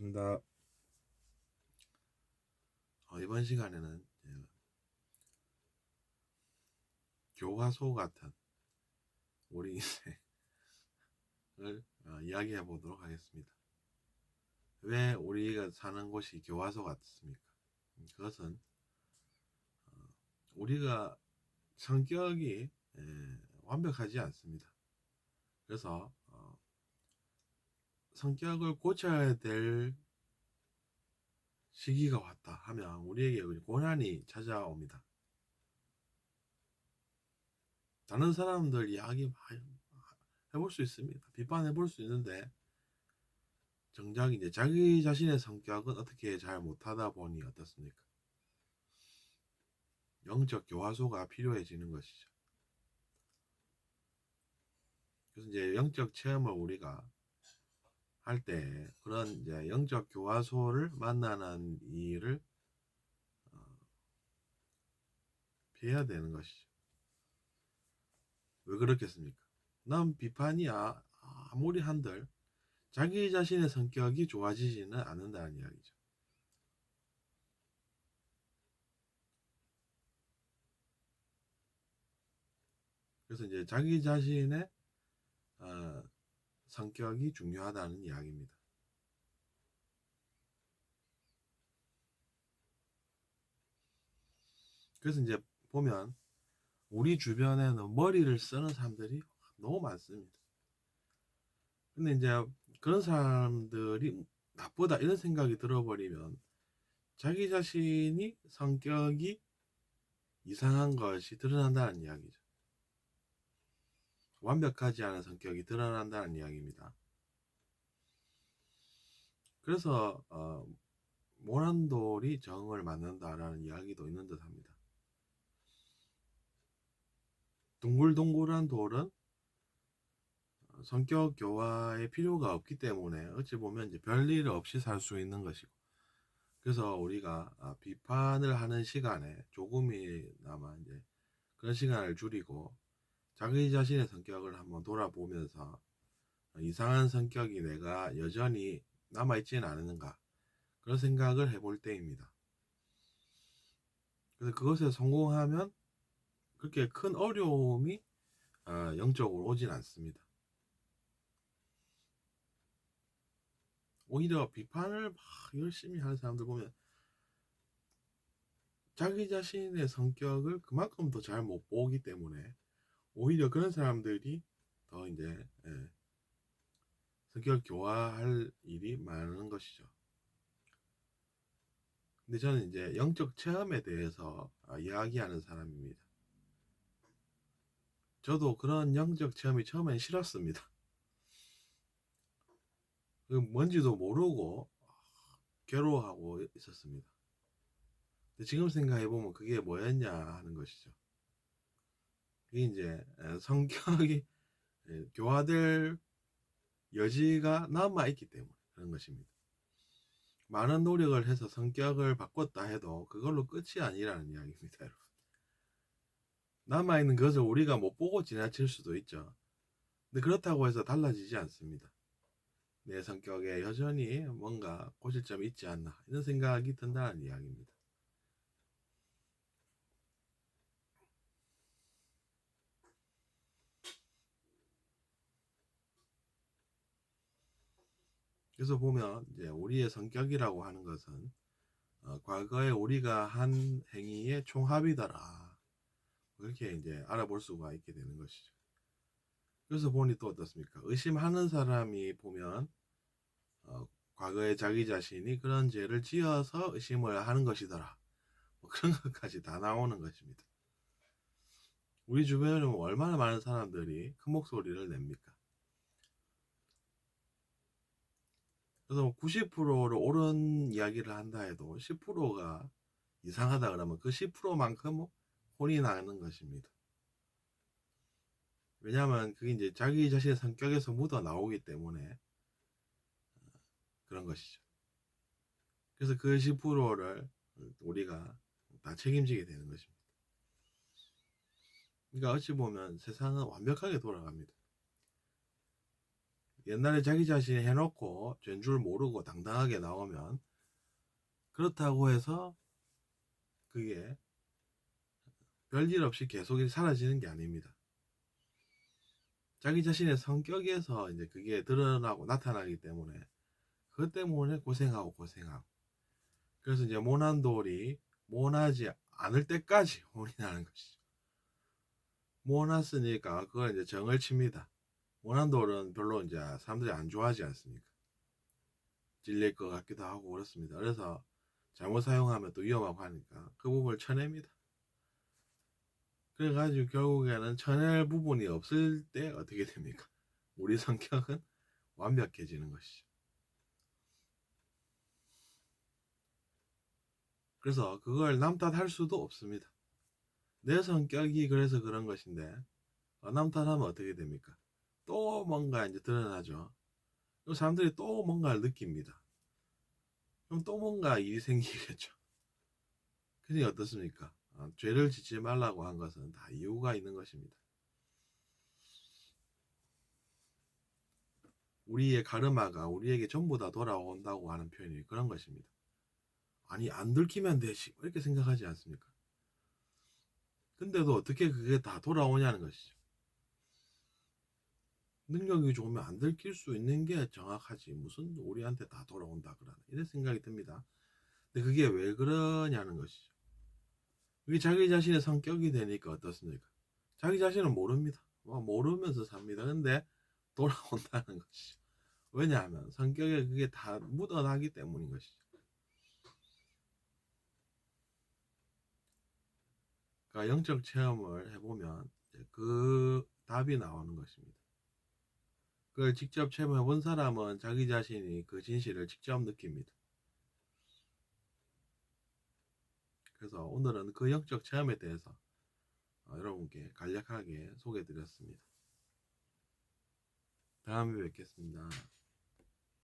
반갑습니다. 이번 시간에는 교과서 같은 우리 인생을 이야기해 보도록 하겠습니다. 왜 우리가 사는 곳이 교과서 같습니까? 그것은 우리가 성격이 완벽하지 않습니다. 그래서 성격을 고쳐야 될 시기가 왔다 하면 우리에게 고난이 찾아옵니다. 다른 사람들 이야기 해볼 수 있습니다. 비판해 볼 수 있는데 정작 이제 자기 자신의 성격은 어떻게 잘 못하다 보니 어떻습니까? 영적 교화소가 필요해지는 것이죠. 그래서 이제 영적 체험을 우리가 할 때 그런 이제 영적 교화소를 만나는 일을 피해야 되는 것이죠. 왜 그렇겠습니까? 난 비판이야 아무리 한들 자기 자신의 성격이 좋아지지는 않는다는 이야기죠. 그래서 이제 자기 자신의 성격이 중요하다는 이야기입니다. 그래서 이제 보면 우리 주변에는 머리를 쓰는 사람들이 너무 많습니다. 근데 이제 그런 사람들이 나쁘다 이런 생각이 들어버리면 자기 자신이 성격이 이상한 것이 드러난다는 이야기죠. 완벽하지 않은 성격이 드러난다는 이야기입니다. 그래서 모난 돌이 정을 맞는다라는 이야기도 있는 듯 합니다. 동글동글한 돌은 성격 교화의 필요가 없기 때문에 어찌 보면 이제 별일 없이 살 수 있는 것이고, 그래서 우리가 비판을 하는 시간에 조금이나마 이제 그런 시간을 줄이고 자기 자신의 성격을 한번 돌아보면서 이상한 성격이 내가 여전히 남아있지는 않은가 그런 생각을 해볼 때입니다. 그래서 그것에 성공하면 그렇게 큰 어려움이 영적으로 오진 않습니다. 오히려 비판을 막 열심히 하는 사람들 보면 자기 자신의 성격을 그만큼 더 잘 못 보기 때문에 오히려 그런 사람들이 더 이제 성격 교화할 일이 많은 것이죠. 근데 저는 이제 영적 체험에 대해서 이야기하는 사람입니다. 저도 그런 영적 체험이 처음엔 싫었습니다. 뭔지도 모르고 괴로워하고 있었습니다. 근데 지금 생각해보면 그게 뭐였냐 하는 것이죠. 그게 이제 성격이 교화될 여지가 남아있기 때문에 그런 것입니다. 많은 노력을 해서 성격을 바꿨다 해도 그걸로 끝이 아니라는 이야기입니다, 여러분. 남아있는 것을 우리가 못 보고 지나칠 수도 있죠. 근데 그렇다고 해서 달라지지 않습니다. 내 성격에 여전히 뭔가 고칠 점이 있지 않나 이런 생각이 든다는 이야기입니다. 그래서 보면 이제 우리의 성격이라고 하는 것은 과거에 우리가 한 행위의 총합이더라. 그렇게 이제 알아볼 수가 있게 되는 것이죠. 그래서 보니 또 어떻습니까? 의심하는 사람이 보면 과거에 자기 자신이 그런 죄를 지어서 의심을 하는 것이더라. 뭐 그런 것까지 다 나오는 것입니다. 우리 주변에는 얼마나 많은 사람들이 큰 목소리를 냅니까? 그래서 90%를 옳은 이야기를 한다 해도 10%가 이상하다 그러면 그 10%만큼 혼이 나는 것입니다. 왜냐하면 그게 이제 자기 자신의 성격에서 묻어 나오기 때문에 그런 것이죠. 그래서 그 10%를 우리가 다 책임지게 되는 것입니다. 그러니까 어찌 보면 세상은 완벽하게 돌아갑니다. 옛날에 자기 자신이 해놓고 된 줄 모르고 당당하게 나오면 그렇다고 해서 그게 별일 없이 계속 사라지는 게 아닙니다. 자기 자신의 성격에서 이제 그게 드러나고 나타나기 때문에 그것 때문에 고생하고 그래서 이제 모난돌이 모나지 않을 때까지 혼이 나는 것이죠. 모났으니까 그걸 이제 정을 칩니다. 모난돌은 별로 이제 사람들이 안 좋아하지 않습니까? 질릴 것 같기도 하고 그렇습니다. 그래서 잘못 사용하면 또 위험하고 하니까 그 부분을 쳐냅니다. 그래가지고 결국에는 쳐낼 부분이 없을 때 어떻게 됩니까? 우리 성격은 완벽해지는 것이죠. 그래서 그걸 남 탓할 수도 없습니다. 내 성격이 그래서 그런 것인데 남 탓하면 어떻게 됩니까? 또 뭔가 이제 드러나죠. 그럼 사람들이 또 뭔가를 느낍니다. 그럼 또 뭔가 일이 생기겠죠. 그러니 어떻습니까? 죄를 짓지 말라고 한 것은 다 이유가 있는 것입니다. 우리의 가르마가 우리에게 전부 다 돌아온다고 하는 표현이 그런 것입니다. 아니 안 들키면 되지 이렇게 생각하지 않습니까? 근데도 어떻게 그게 다 돌아오냐는 것이죠. 능력이 좋으면 안 들킬 수 있는 게 정확하지 무슨 우리한테 다 돌아온다 그러나 이런 생각이 듭니다. 근데 그게 왜 그러냐는 것이죠. 그게 자기 자신의 성격이 되니까 어떻습니까? 자기 자신은 모릅니다. 모르면서 삽니다. 근데 돌아온다는 것이죠. 왜냐하면 성격에 그게 다 묻어나기 때문인 것이죠. 그러니까 영적 체험을 해보면 그 답이 나오는 것입니다. 그걸 직접 체험해 본 사람은 자기 자신이 그 진실을 직접 느낍니다. 그래서 오늘은 그 영적 체험에 대해서 여러분께 간략하게 소개해 드렸습니다. 다음에 뵙겠습니다.